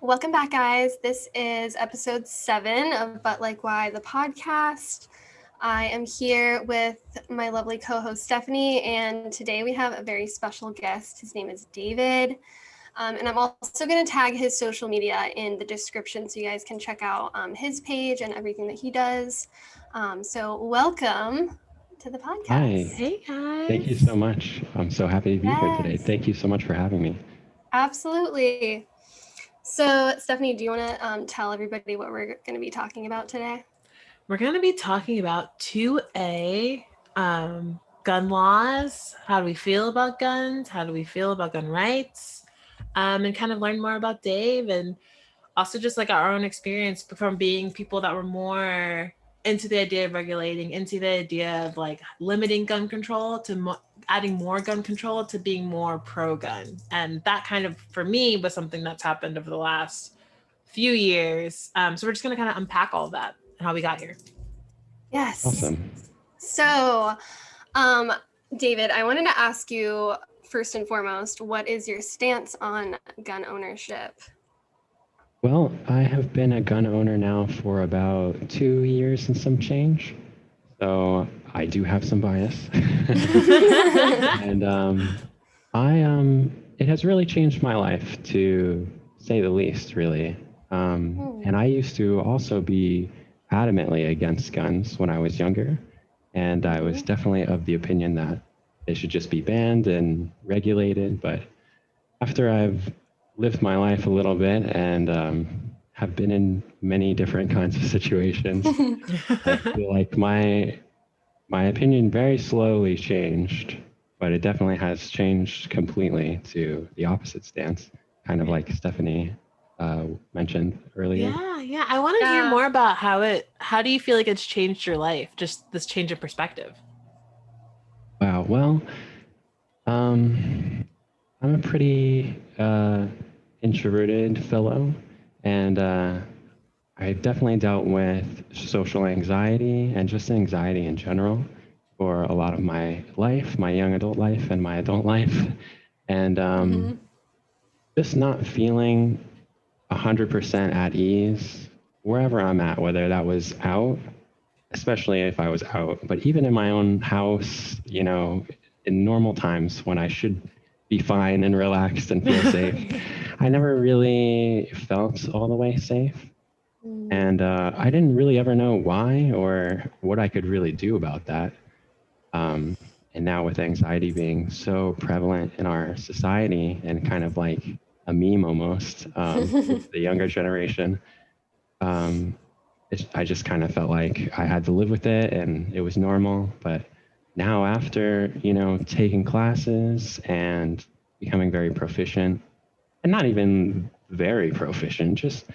Welcome back, guys. This is episode 7 of But Like Why, the podcast. I am here with my lovely co-host Stephanie, and today we have a very special guest. His name is David, and I'm also going to tag his social media in the description so you guys can check out his page and everything that he does. So welcome to the podcast. Hi. Hey guys. Thank you so much. I'm so happy to be here today. Yes. Thank you so much for having me. Absolutely. So, Stephanie, do you want to tell everybody what we're going to be talking about today? We're going to be talking about 2A, gun laws. How do we feel about guns? How do we feel about gun rights? And kind of learn more about Dave, and also just like our own experience from being people that were more into the idea of regulating, into the idea of like limiting gun control to adding more gun control to being more pro-gun. And that kind of, for me, was something that's happened over the last few years. So we're just going to kind of unpack all of that and how we got here. Yes. Awesome. So, David, I wanted to ask you first and foremost, what is your stance on gun ownership? Well, I have been a gun owner now for about 2 years and some change. So I do have some bias. And it has really changed my life, to say the least, really. And I used to also be adamantly against guns when I was younger. And I was definitely of the opinion that they should just be banned and regulated. But after I've lived my life a little bit and have been in many different kinds of situations, I feel like my opinion very slowly changed, but it definitely has changed completely to the opposite stance, kind of like Stephanie mentioned earlier. Yeah. I want to hear more about how do you feel like it's changed your life? Just this change of perspective. Wow. Well, I'm a pretty introverted fellow, and I've definitely dealt with social anxiety and just anxiety in general for a lot of my life, my young adult life and my adult life. And just not feeling 100% at ease wherever I'm at, whether that was out, especially if I was out, but even in my own house, in normal times when I should be fine and relaxed and feel safe, I never really felt all the way safe. And I didn't really ever know why or what I could really do about that. And now with anxiety being so prevalent in our society and kind of like a meme almost with the younger generation, I just kind of felt like I had to live with it and it was normal. But now after, taking classes and becoming very proficient, and not even very proficient, just,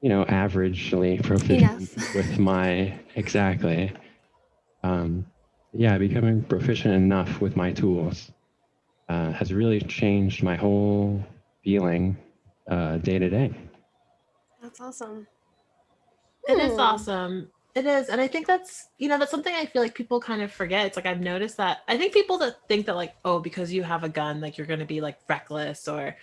averagely proficient with my, exactly. Becoming proficient enough with my tools has really changed my whole feeling day to day. That's awesome. It is awesome. It is. And I think that's something I feel like people kind of forget. It's like I've noticed that I think people that think that like, oh, because you have a gun, like you're going to be like reckless or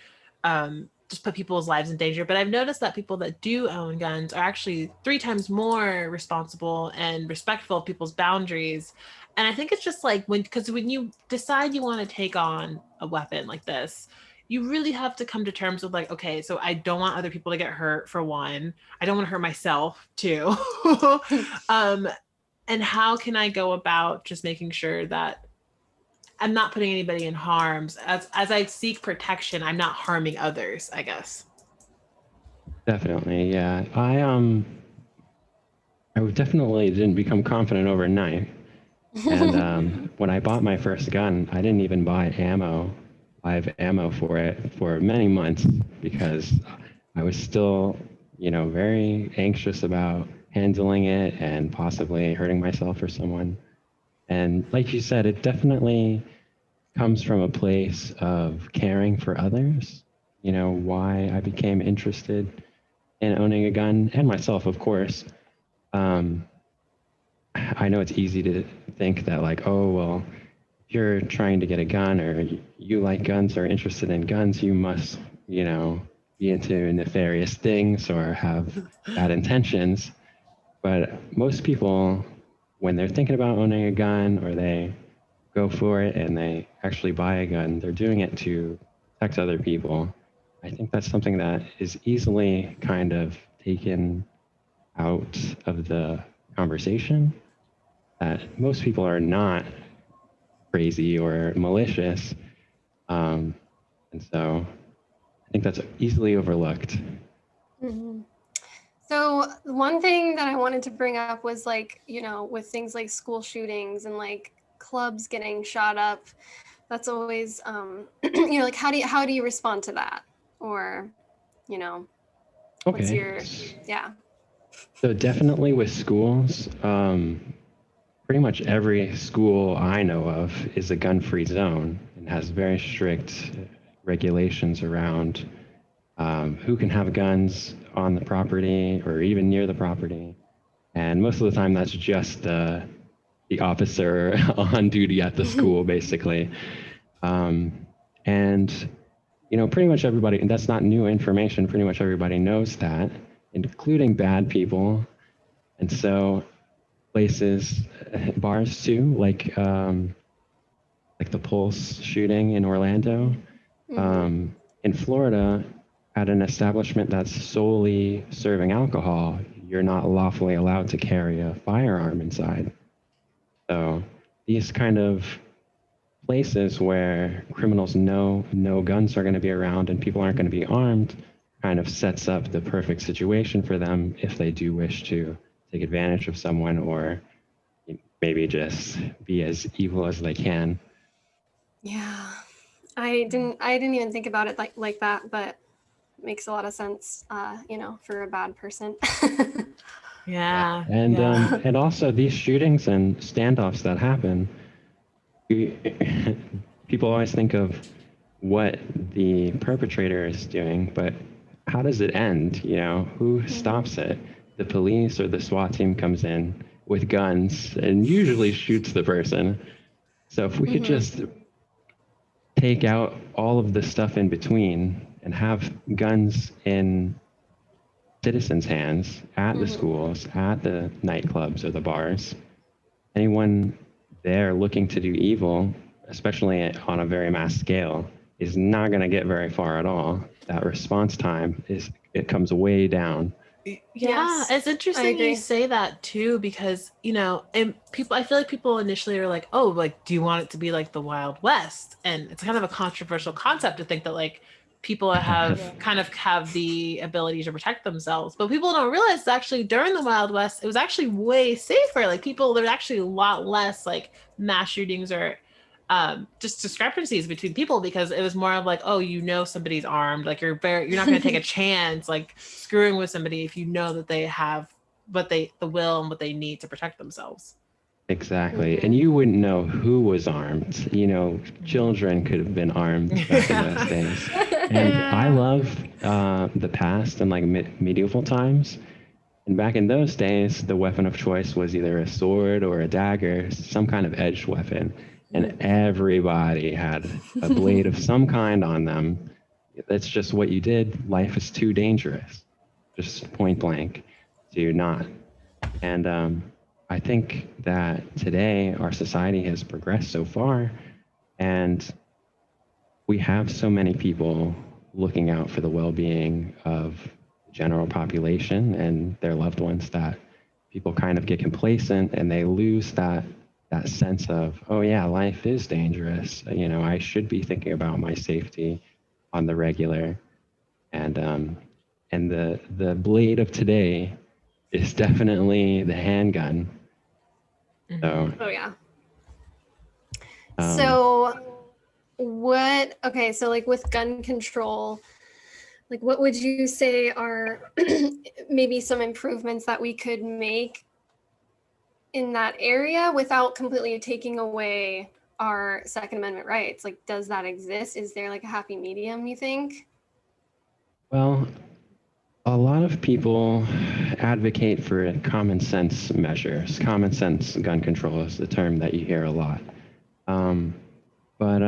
just put people's lives in danger. But I've noticed that people that do own guns are actually 3 times more responsible and respectful of people's boundaries. And I think it's just like because when you decide you want to take on a weapon like this, you really have to come to terms with like, okay, so I don't want other people to get hurt, for one. I don't want to hurt myself too. And how can I go about just making sure that I'm not putting anybody in harms as I seek protection, I'm not harming others, I guess. Definitely, yeah. I definitely didn't become confident overnight. And when I bought my first gun, I didn't even buy live ammo for it for many months because I was still, very anxious about handling it and possibly hurting myself or someone. And like you said, it definitely comes from a place of caring for others. Why I became interested in owning a gun, and myself, of course. I know it's easy to think that like, oh, well, if you're trying to get a gun or you like guns or interested in guns, you must, be into nefarious things or have bad intentions. But most people, when they're thinking about owning a gun or they go for it and they actually buy a gun, they're doing it to protect other people. I think that's something that is easily kind of taken out of the conversation, that most people are not crazy or malicious. And so I think that's easily overlooked. Mhm. So one thing that I wanted to bring up was like, with things like school shootings and like clubs getting shot up, that's always, like how do you respond to that? Or, what's Okay. your, yeah. So definitely with schools, pretty much every school I know of is a gun-free zone and has very strict regulations around who can have guns on the property or even near the property. And most of the time, that's just the officer on duty at the school, basically. And pretty much everybody, and that's not new information, pretty much everybody knows that, including bad people. And so places, bars too, like the Pulse shooting in Orlando. In Florida, at an establishment that's solely serving alcohol, you're not lawfully allowed to carry a firearm inside. So these kind of places where criminals know no guns are going to be around and people aren't going to be armed kind of sets up the perfect situation for them if they do wish to take advantage of someone or maybe just be as evil as they can. Yeah. I didn't even think about it like that, but it makes a lot of sense, for a bad person. Yeah. And Yeah. and also these shootings and standoffs that happen, people always think of what the perpetrator is doing, but how does it end? Who stops it? The police or the SWAT team comes in with guns and usually shoots the person. So if we could just take out all of the stuff in between and have guns in citizens' hands at the schools, at the nightclubs or the bars, anyone there looking to do evil, especially on a very mass scale, is not going to get very far at all. That response time it comes way down. Yeah, Yes, it's I interesting you agree. say that too, because and I feel like people initially are like, oh, like, do you want it to be like the Wild West? And it's kind of a controversial concept to think that like people kind of have the ability to protect themselves, but people don't realize that actually during the Wild West, it was actually way safer. Like there's actually a lot less like mass shootings or just discrepancies between people because it was more of like, oh, somebody's armed, like you're not going to take a chance like screwing with somebody if you know that they have the will and what they need to protect themselves. Exactly. And you wouldn't know who was armed. Children could have been armed back in those days. And I love the past and like medieval times. And back in those days, the weapon of choice was either a sword or a dagger, some kind of edged weapon. And everybody had a blade of some kind on them. That's just what you did. Life is too dangerous, just point blank, to not. And I think that today our society has progressed so far, and we have so many people looking out for the well-being of the general population and their loved ones that people kind of get complacent and they lose that sense of, oh yeah, life is dangerous. I should be thinking about my safety on the regular. And the blade of today is definitely the handgun. So, Oh yeah. um, So okay, so like with gun control, like what would you say are maybe some improvements that we could make in that area without completely taking away our Second Amendment rights? Like, does that exist? Is there like a happy medium, you think? well, a lot of people advocate for common sense measures. Common sense gun control is the term that you hear a lot. But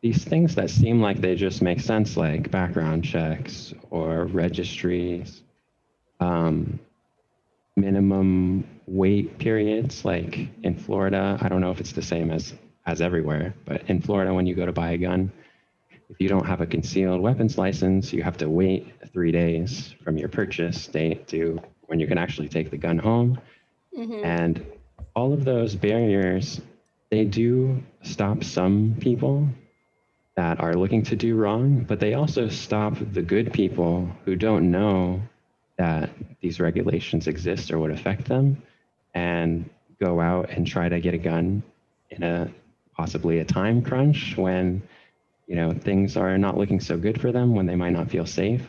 these things that seem like they just make sense, like background checks or registries, um, minimum wait periods, like in Florida. I don't know if it's the same as everywhere, but in Florida, when you go to buy a gun, if you don't have a concealed weapons license, you have to wait 3 days from your purchase date to when you can actually take the gun home. Mm-hmm. And all of those barriers, they do stop some people that are looking to do wrong, but they also stop the good people who don't know that these regulations exist or would affect them and go out and try to get a gun in a possibly a time crunch when things are not looking so good for them, when they might not feel safe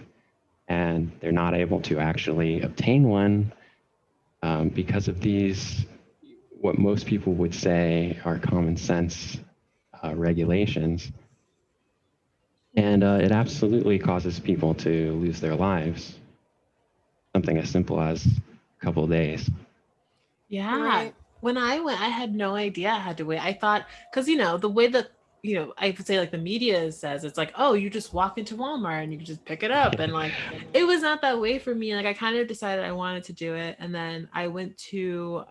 and they're not able to actually obtain one because of these what most people would say are common sense regulations. And it absolutely causes people to lose their lives. Something as simple as a couple of days. Yeah. Right. When I went, I had no idea I had to wait. I thought, because, the way that, I would say like the media says, it's like, oh, you just walk into Walmart and you can just pick it up. And like, it was not that way for me. Like, I kind of decided I wanted to do it. And then I went to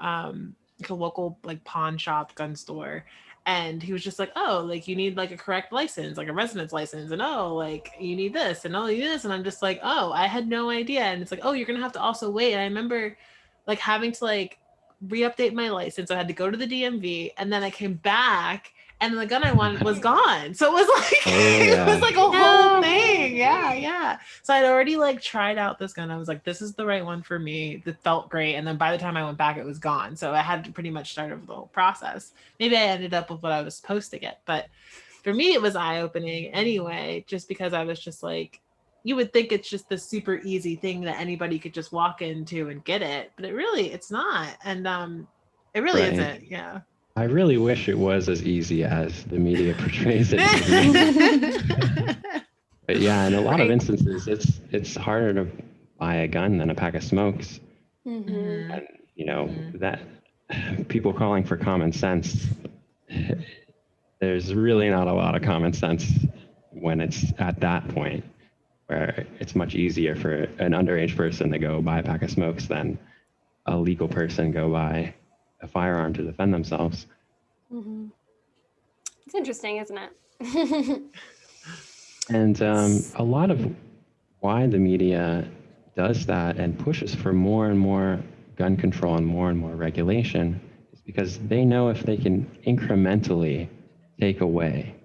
like a local like pawn shop gun store. And he was just like, oh, like you need like a correct license, like a residence license. And oh, like you need this and oh, you need this. And I'm just like, oh, I had no idea. And it's like, oh, you're going to have to also wait. And I remember like having to like re-update my license. I had to go to the DMV and then I came back and the gun I wanted was gone. So it was like it was like a whole thing. Yeah. So I'd already like tried out this gun. I was like, this is the right one for me. It felt great. And then by the time I went back, it was gone. So I had to pretty much start over the whole process. Maybe I ended up with what I was supposed to get. But for me, it was eye-opening anyway, just because I was just like, you would think it's just this super easy thing that anybody could just walk into and get it, but it's not. And it really isn't. Yeah. I really wish it was as easy as the media portrays it to be. But yeah, in a lot of instances, it's harder to buy a gun than a pack of smokes. Mm-hmm. And that people calling for common sense, there's really not a lot of common sense when it's at that point, where it's much easier for an underage person to go buy a pack of smokes than a legal person go buy a firearm to defend themselves. Mm-hmm. It's interesting, isn't it? And a lot of why the media does that and pushes for more and more gun control and more regulation is because they know if they can incrementally take away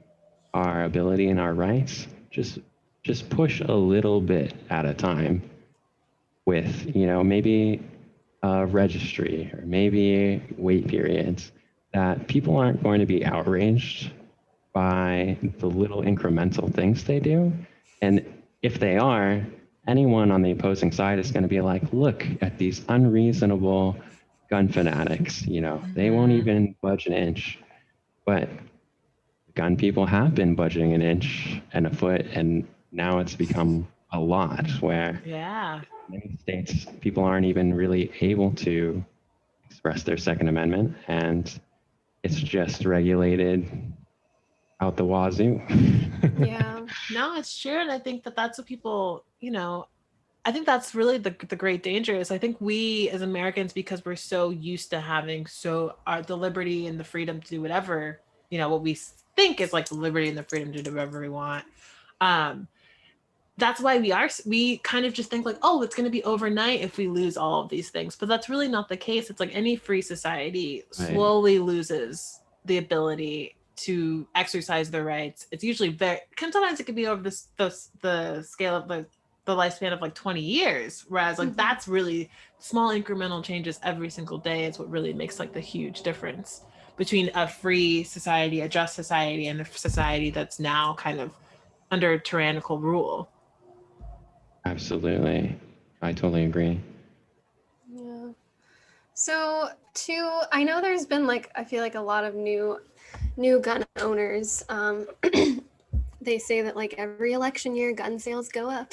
our ability and our rights, just push a little bit at a time with, maybe a registry or maybe wait periods, that people aren't going to be outraged by the little incremental things they do. And if they are, anyone on the opposing side is going to be like, look at these unreasonable gun fanatics, they won't even budge an inch. But gun people have been budging an inch and a foot, and now it's become a lot where many states, people aren't even really able to express their Second Amendment, and it's just regulated out the wazoo. Yeah. No, it's true. And I think that's what people, I think that's really the great danger is I think we as Americans, because we're so used to having the liberty and the freedom to do whatever, what we think is like the liberty and the freedom to do whatever we want. That's why we kind of just think like, oh, it's going to be overnight if we lose all of these things. But that's really not the case. It's like any free society slowly loses the ability to exercise their rights. It's usually sometimes it could be over the scale of the lifespan of like 20 years. Whereas like that's really small incremental changes every single day is what really makes like the huge difference between a free society, a just society, and a society that's now kind of under tyrannical rule. Absolutely. I totally agree. Yeah. So I know there's been like, I feel like a lot of new gun owners. They say that like every election year gun sales go up.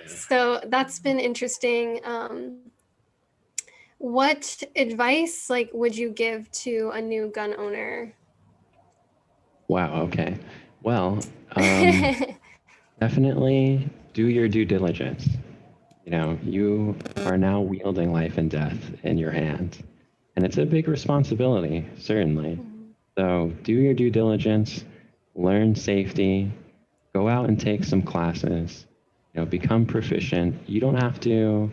So that's been interesting. What advice like would you give to a new gun owner? Wow. Okay. Well, um, definitely do your due diligence. You know, you are now wielding life and death in your hands, and it's a big responsibility, certainly. Mhm. So do your due diligence, learn safety, go out and take some classes, you know, become proficient. You don't have to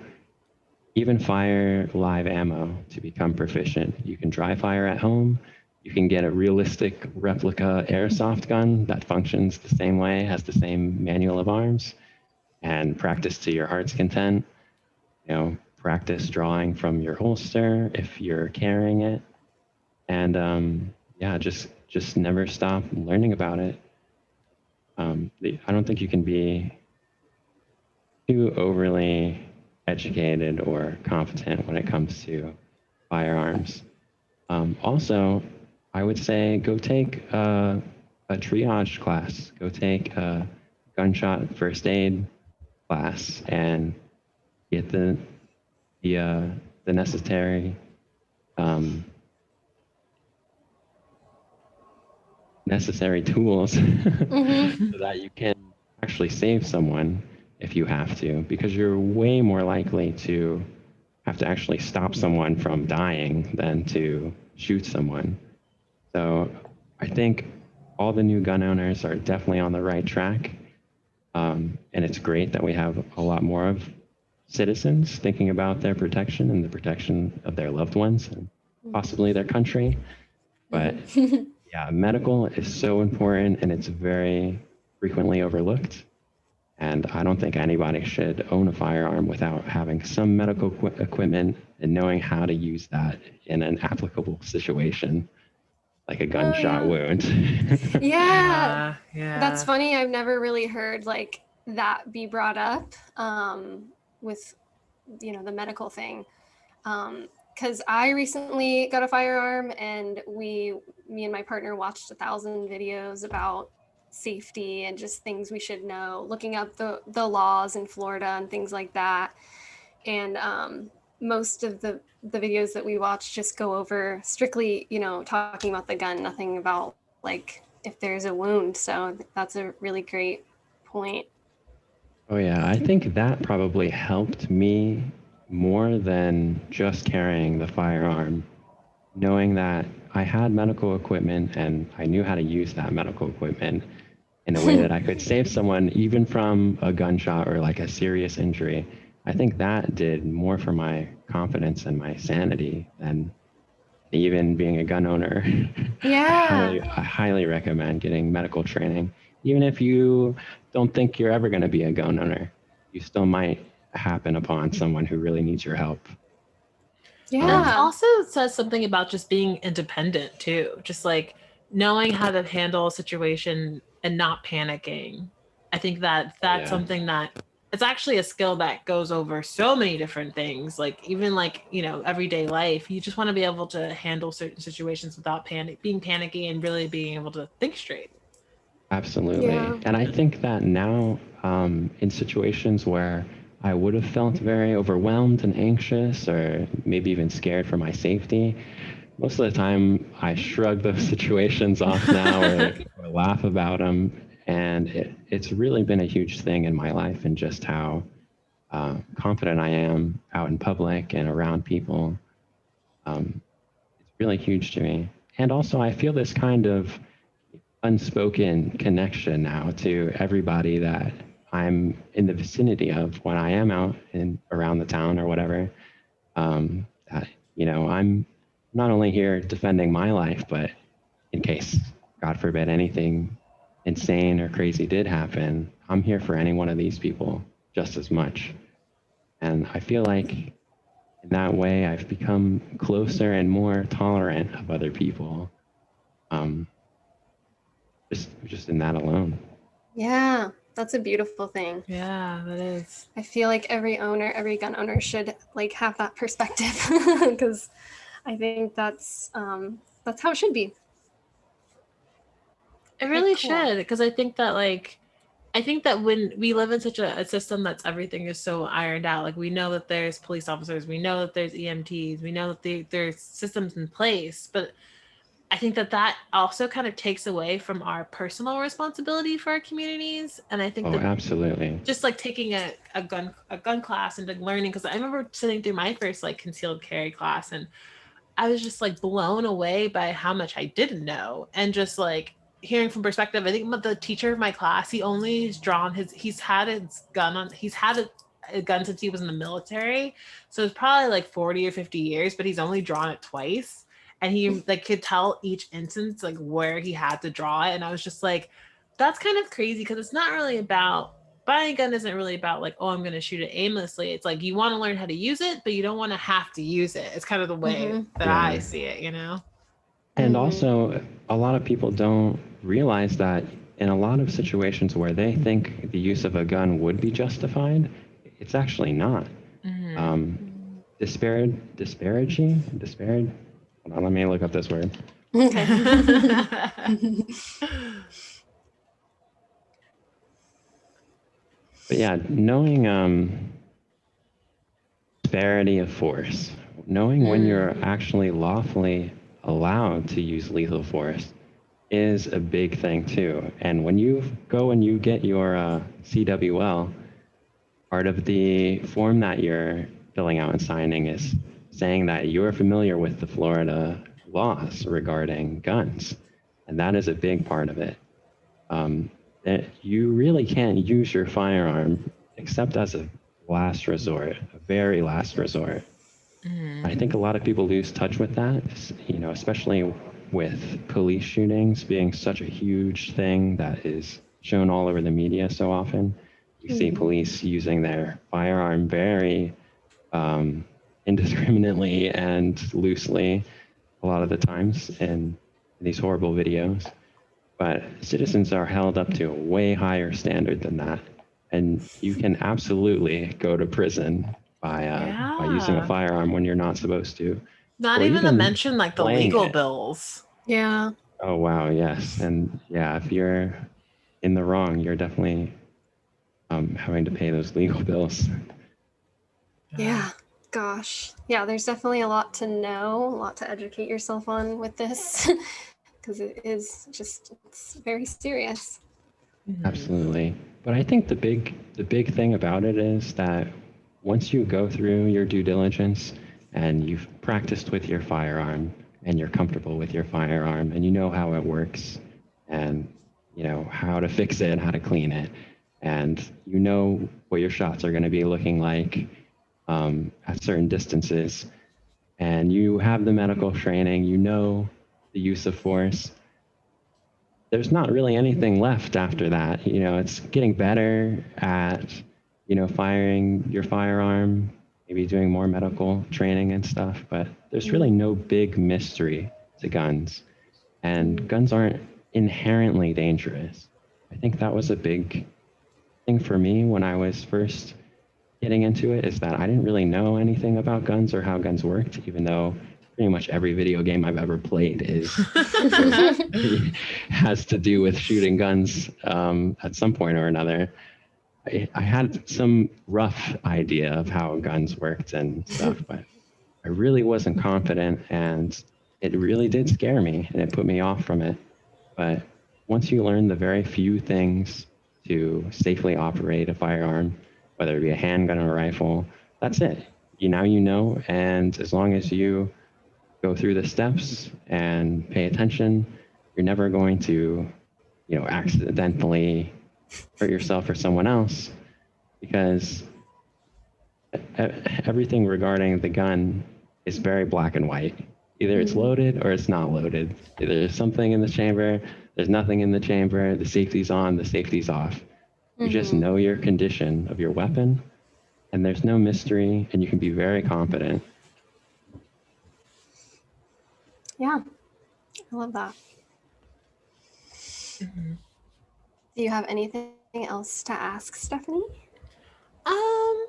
even fire live ammo to become proficient. You can dry fire at home. You can get a realistic replica airsoft gun that functions the same way, has the same manual of arms, and practice to your heart's content. You know, practice drawing from your holster if you're carrying it, and yeah, just never stop learning about it. I don't think you can be too overly educated or competent when it comes to firearms. Also, I would say go take a triage class. Go take a gunshot first aid class and get the uh, the necessary um, necessary tools Mhm. so that you can actually save someone if you have to, because you're way more likely to have to actually stop someone from dying than to shoot someone. So I think all the new gun owners are definitely on the right track. And it's great that we have a lot more of citizens thinking about their protection and the protection of their loved ones and possibly their country. But Mhm. yeah, medical is so important and it's very frequently overlooked. And I don't think anybody should own a firearm without having some medical equipment and knowing how to use that in an applicable situation, like a Oh gunshot yeah. wound. Yeah. Yeah, That's yeah. funny. I've never really heard like that be brought up with the medical thing. Because I recently got a firearm, and me and my partner watched 1,000 videos about safety and just things we should know, looking up the laws in Florida and things like that. And most of the videos that we watch just go over strictly, talking about the gun, nothing about like if there's a wound. So that's a really great point. Oh, yeah. I think that probably helped me more than just carrying the firearm, knowing that I had medical equipment and I knew how to use that medical equipment in a way that I could save someone even from a gunshot or like a serious injury. I think that did more for my confidence and my sanity than even being a gun owner. Yeah. I highly recommend getting medical training. Even if you don't think you're ever going to be a gun owner, you still might happen upon someone who really needs your help. And it Um, Yeah. also says something about just being independent too, just like knowing how to handle a situation and not panicking. I think that oh that's yeah, something that it's actually a skill that goes over so many different things. Like even like, everyday life, you just want to be able to handle certain situations without being panicky and really being able to think straight. absolutely. Yeah. And I think that now, in situations where I would have felt very overwhelmed and anxious, or maybe even scared for my safety, most of the time I shrug those situations off now or laugh about them. And it's really been a huge thing in my life and just how confident I am out in public and around people. Um, it's really huge to me. And also, I feel this kind of unspoken connection now to everybody that I'm in the vicinity of when I am out in around the town or whatever. That I'm not only here defending my life, but in case, God forbid, anything insane or crazy did happen, I'm here for any one of these people just as much. And I feel like in that way, I've become closer and more tolerant of other people. Um, just in that alone. Yeah. That's a beautiful thing. Yeah, that is. I feel like every gun owner should like have that perspective because I think that's how it should be. It Okay, really cool. should, because I think that when we live in such a system that's everything is so ironed out, like we know that there's police officers, we know that there's EMTs, we know that there's systems in place, but I think that also kind of takes away from our personal responsibility for our communities. And I think Oh, that absolutely. just like taking a gun class and like learning, because I remember sitting through my first like concealed carry class, and I was just like blown away by how much I didn't know, and just like hearing from perspective. I think the teacher of my class, he's had a gun since he was in the military, so it's probably like 40 or 50 years, but he's only drawn it twice, and he like could tell each instance like where he had to draw it. And I was just like, that's kind of crazy, because it's not really about buying a gun, isn't really about like, oh, I'm going to shoot it aimlessly. It's like you want to learn how to use it, but you don't want to have to use it. It's kind of the way that I see it, you know? And also, a lot of people don't realize that in a lot of situations where they think the use of a gun would be justified, it's actually not. Disparaging? Hold on, let me look up this word. Okay. But yeah, knowing disparity of force, knowing when you're actually lawfully allowed to use lethal force is a big thing too. And when you go and you get your CWL, part of the form that you're filling out and signing is saying that you're familiar with the Florida laws regarding guns. And that is a big part of it. That you really can't use your firearm except as a last resort, a very last resort. I think a lot of people lose touch with that, you know, especially with police shootings being such a huge thing that is shown all over the media so often. You see police using their firearm very indiscriminately and loosely a lot of the times in these horrible videos. But citizens are held up to a way higher standard than that. And you can absolutely go to prison by using a firearm when you're not supposed to. Not Or even to even mention like the playing legal it. bills. Yeah. Oh, wow, yes. And yeah, if you're in the wrong, you're definitely having to pay those legal bills. Yeah. Gosh. Yeah, there's definitely a lot to know, a lot to educate yourself on with this because it's very serious. Absolutely. But I think the big thing about it is that once you go through your due diligence and you've practiced with your firearm and you're comfortable with your firearm and you know how it works and you know how to fix it, how to clean it, and you know what your shots are going to be looking like at certain distances, and you have the medical training, you know the use of force, there's not really anything left after that. You know, it's getting better at, you know, firing your firearm, maybe doing more medical training and stuff, but there's really no big mystery to guns. And guns aren't inherently dangerous. I think that was a big thing for me when I was first getting into it, is that I didn't really know anything about guns or how guns worked, even though pretty much every video game I've ever played has to do with shooting guns at some point or another. I had some rough idea of how guns worked and stuff, but I really wasn't confident, and it really did scare me and it put me off from it. But once you learn the very few things to safely operate a firearm, whether it be a handgun or a rifle, that's it. Now you know, and as long as you go through the steps and pay attention, you're never going to, you know, accidentally hurt yourself or someone else, because everything regarding the gun is very black and white. Either it's loaded or it's not loaded. Either there's something in the chamber, there's nothing in the chamber, the safety's on, the safety's off. You just know your condition of your weapon, and there's no mystery, and you can be very confident. Yeah. I love that. Do you have anything else to ask, Stephanie? I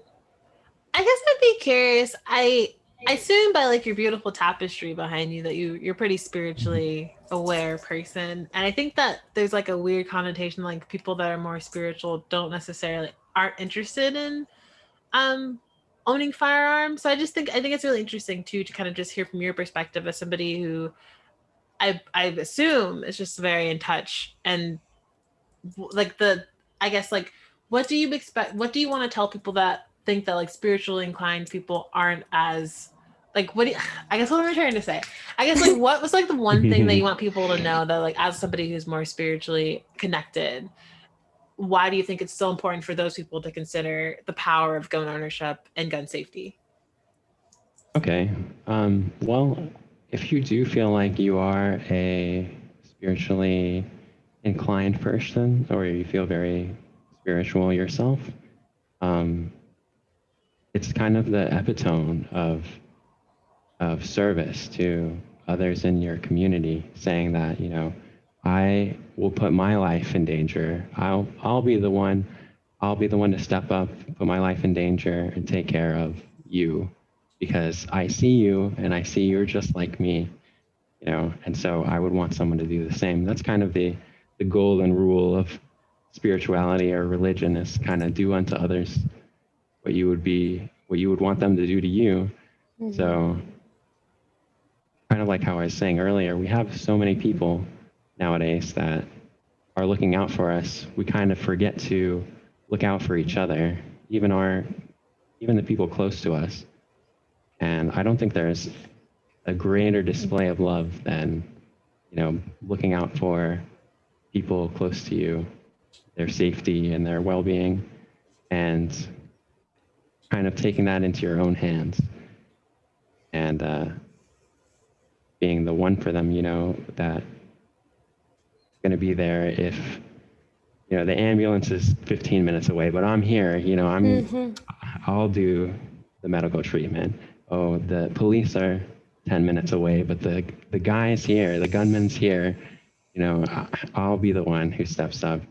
guess I'd be curious. I assume by like your beautiful tapestry behind you that you're pretty spiritually aware person, and I think that there's like a weird connotation, like people that are more spiritual aren't interested in owning firearms. So I think it's really interesting too to kind of just hear from your perspective as somebody who I assume it's just very in touch. And like I guess like, what do you expect? What do you want to tell people that think that like spiritually inclined people aren't as like, what do you, I guess what am I trying to say? I guess like, what was like the one thing that you want people to know that like, as somebody who's more spiritually connected, why do you think it's so important for those people to consider the power of gun ownership and gun safety? Okay. Well, if you do feel like you are a spiritually inclined person, or you feel very spiritual yourself, um, it's kind of the epitome of service to others in your community, saying that, you know, I will put my life in danger. I'll be the one. I'll be the one to step up, put my life in danger, and take care of you, because I see you and I see you're just like me, you know. And so I would want someone to do the same. That's kind of the golden rule of spirituality or religion, is kind of do unto others what you would want them to do to you. So kind of like how I was saying earlier, we have so many people nowadays that are looking out for us. We kind of forget to look out for each other, even the people close to us. And I don't think there's a greater display of love than, you know, looking out for people close to you, their safety and their well-being, and kind of taking that into your own hands and being the one for them, you know, that going to be there if, you know, the ambulance is 15 minutes away, but I'm here, you know, I'll do the medical treatment. Oh, the police are 10 minutes away, but the guy's here, the gunman's here, you know, I'll be the one who steps up.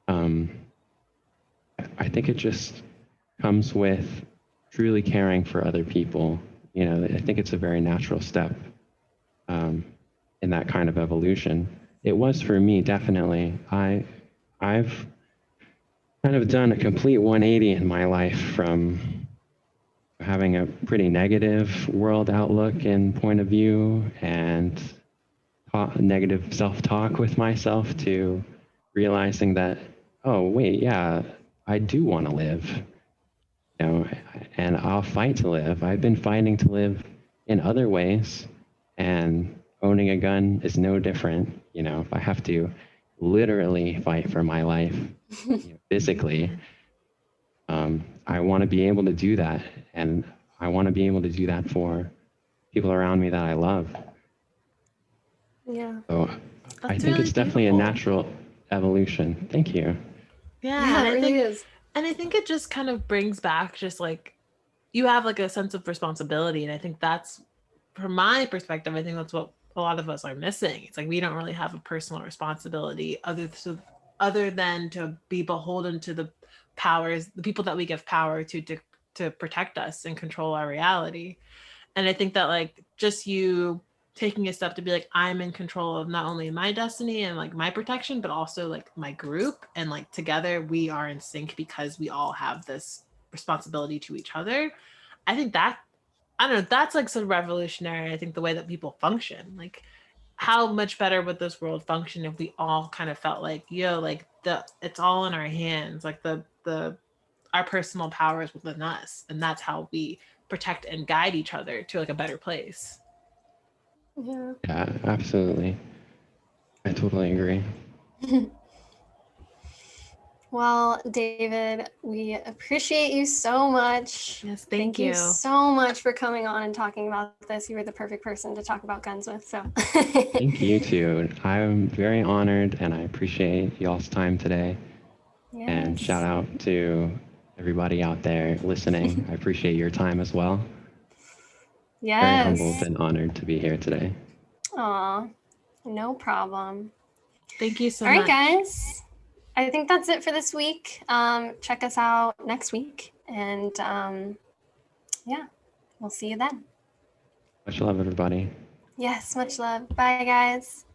I think it just comes with truly caring for other people. You know, I think it's a very natural step in that kind of evolution. It was for me, definitely. I've kind of done a complete 180 in my life, from having a pretty negative world outlook and point of view and negative self-talk with myself, to realizing that, oh, wait, yeah, I do want to live, you know, and I'll fight to live. I've been fighting to live in other ways, and owning a gun is no different. You know, if I have to literally fight for my life, you know, physically, I want to be able to do that, and I want to be able to do that for people around me that I love. Yeah. So I think really it's definitely beautiful. a natural evolution. Thank you. Yeah, and it I really think is. and I think it just kind of brings back just like, you have like a sense of responsibility, and I think that's, from my perspective, I think that's what a lot of us are missing. It's like we don't really have a personal responsibility other than to be beholden to the powers, the people that we give power to protect us and control our reality. And I think that like just you taking a step to be like, I'm in control of not only my destiny and like my protection, but also like my group, and like together we are in sync because we all have this responsibility to each other. I think that, I don't know, that's like so revolutionary. I think the way that people function, like how much better would this world function if we all kind of felt like, yo, like it's all in our hands, like the our personal power is within us, and that's how we protect and guide each other to like a better place. Yeah. Yeah, absolutely. I totally agree. Well, David, we appreciate you so much. Yes, Thank you so much for coming on and talking about this. You were the perfect person to talk about guns with. So Thank you too. I'm very honored, and I appreciate y'all's time today. And shout yes. out to everybody out there listening. I appreciate your time as well. Very humbled Yes. and honored to be here today. Aw, no problem. Thank you so All right, much. guys. I think that's it for this week. Check us out next week. And yeah, we'll see you then. Much love, everybody. Yes, much love. Bye, guys.